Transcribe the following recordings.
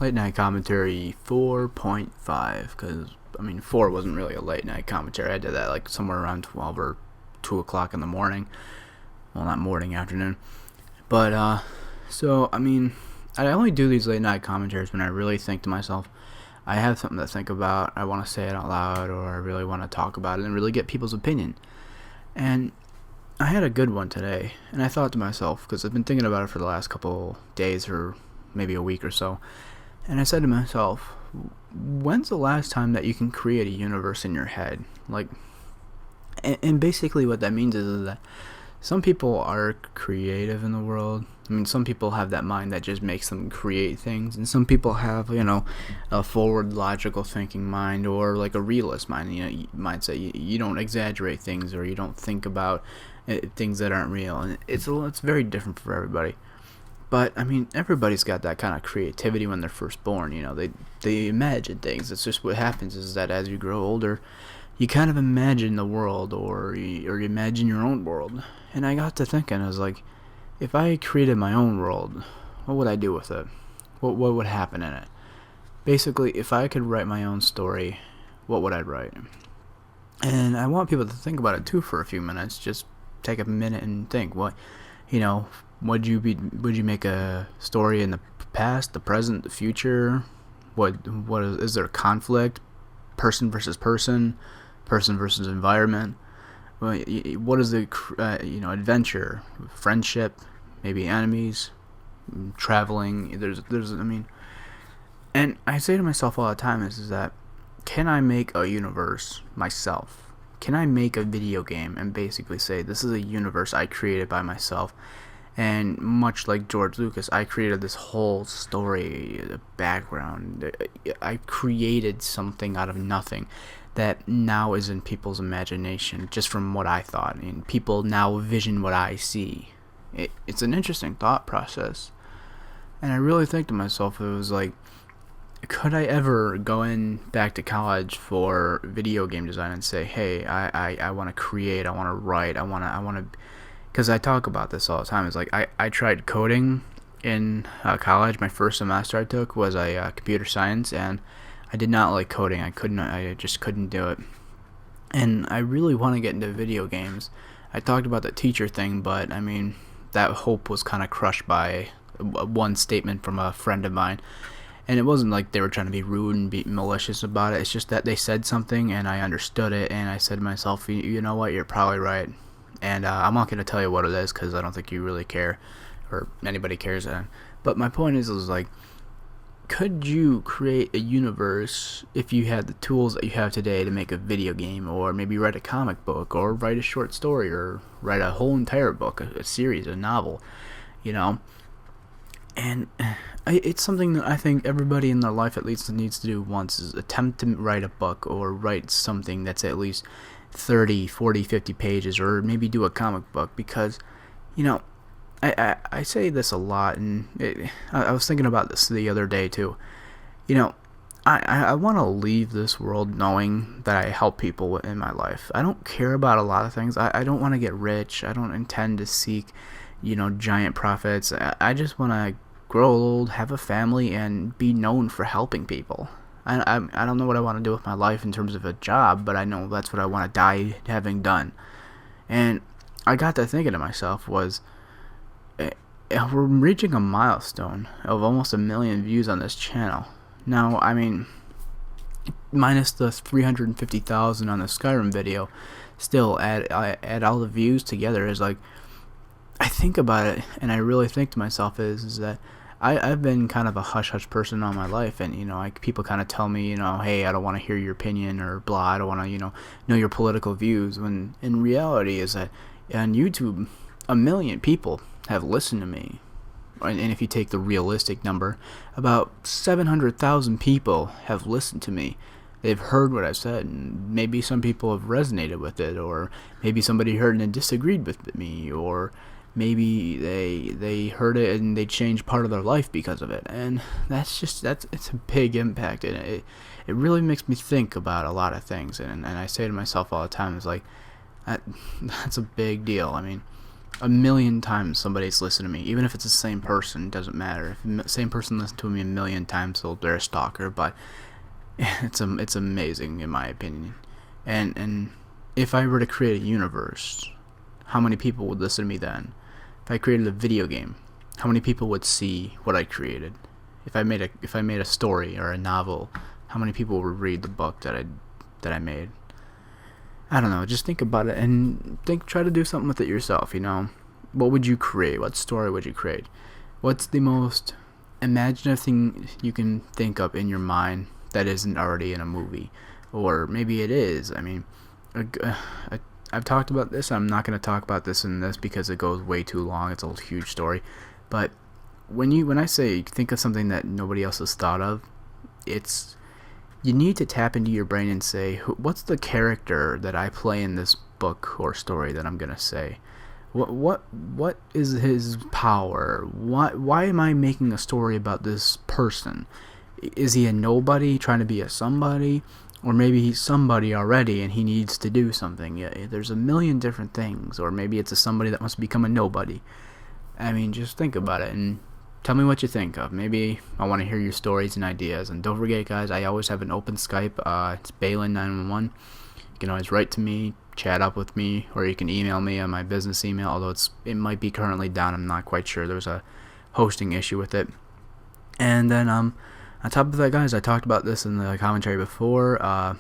Late night commentary 4.5, because, 4 wasn't really a late night commentary. I did that like somewhere around 12 or 2 o'clock in the morning. Well, not morning, afternoon. But, I only do these late night commentaries when I really think to myself, I have something to think about, I want to say it out loud, or I really want to talk about it and really get people's opinion. And I had a good one today, and I thought to myself, because I've been thinking about it for the last couple days or maybe a week or so, and I said to myself, when's the last time that you can create a universe in your head? And basically what that means is that some people are creative in the world. Some people have that mind that just makes them create things, and some people have, a forward logical thinking mind, or like a realist mind, mindset. You don't exaggerate things, or you don't think about things that aren't real, and it's very different for everybody. But everybody's got that kind of creativity when they're first born. They imagine things. It's just what happens is that as you grow older, you kind of imagine the world, or you imagine your own world. And I got to thinking, I was like, if I created my own world, what would I do with it? What would happen in it? Basically, if I could write my own story, what would I write? And I want people to think about it too for a few minutes. Just take a minute and think. Would you make a story in the past, the present, the future? Is there conflict? Person versus person, person versus environment. What is the adventure, friendship, maybe enemies, traveling? And I say to myself all the time is that, can I make a universe myself? Can I make a video game and basically say, this is a universe I created by myself? And much like George Lucas, I created this whole story, the background. I created something out of nothing that now is in people's imagination, just from what I thought. And people now vision what I see. It's an interesting thought process. And I really think to myself, it was like, could I ever go back to college for video game design and say, hey, I want to create, I want to write, I want to, because I talk about this all the time. It's like I tried coding in college. My first semester I took was a computer science, and I did not like coding. I just couldn't do it. And I really want to get into video games. I talked about the teacher thing, but that hope was kind of crushed by one statement from a friend of mine. And it wasn't like they were trying to be rude and be malicious about it. It's just that they said something and I understood it, and I said to myself, you know what, you're probably right. And I'm not going to tell you what it is, because I don't think you really care, or anybody cares. But my point is like, could you create a universe if you had the tools that you have today to make a video game, or maybe write a comic book, or write a short story, or write a whole entire book, a series, a novel, And it's something that I think everybody in their life at least needs to do once, is attempt to write a book, or write something that's at least 30, 40, 50 pages, or maybe do a comic book, because, I say this a lot, and I was thinking about this the other day too. I want to leave this world knowing that I help people in my life. I don't care about a lot of things. I don't want to get rich. I don't intend to seek, giant profits. I just want to grow old, have a family, and be known for helping people. I don't know what I want to do with my life in terms of a job, but I know that's what I want to die having done. And I got to thinking to myself was, we're reaching a milestone of almost 1 million views on this channel. Now, minus the 350,000 on the Skyrim video, still add all the views together is like, I think about it, and I really think to myself is that I've been kind of a hush-hush person all my life, and, people kind of tell me, hey, I don't want to hear your opinion, or blah, I don't want to, know your political views, when in reality is that on YouTube, 1 million people have listened to me. And if you take the realistic number, about 700,000 people have listened to me. They've heard what I've said, and maybe some people have resonated with it, or maybe somebody heard and disagreed with me, or maybe they heard it and they changed part of their life because of it. And it's a big impact, and it really makes me think about a lot of things. And I say to myself all the time, it's like, that's a big deal. a million times somebody's listened to me, even if it's the same person, doesn't matter. If the same person listened to me a million times, so they're a stalker. But it's amazing in my opinion. And if I were to create a universe, how many people would listen to me then? If I created a video game, how many people would see what I created? If I made a story or a novel, how many people would read the book that I made? I don't know. Just think about it and try to do something with it yourself. What would you create? What story would you create? What's the most imaginative thing you can think of in your mind that isn't already in a movie, or maybe it is? I mean, I've talked about this. I'm not going to talk about this in this because it goes way too long. It's a huge story. But when I say think of something that nobody else has thought of, it's you need to tap into your brain and say, what's the character that I play in this book or story that I'm gonna say? What is his power? Why am I making a story about this person? Is he a nobody trying to be a somebody? Or maybe he's somebody already and he needs to do something. Yeah, there's a million different things. Or maybe it's a somebody that wants to become a nobody. I mean, just think about it and tell me what you think of. Maybe I want to hear your stories and ideas. And don't forget, guys, I always have an open Skype. It's Balin911. You can always write to me, chat up with me, or you can email me on my business email, although it might be currently down. I'm not quite sure. There's a hosting issue with it. And then on top of that, guys, I talked about this in the commentary before.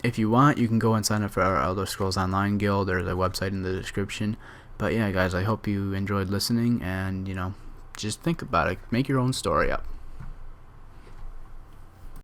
If you want, you can go and sign up for our Elder Scrolls Online Guild. There's a website in the description. But yeah, guys, I hope you enjoyed listening, and just think about it. Make your own story up.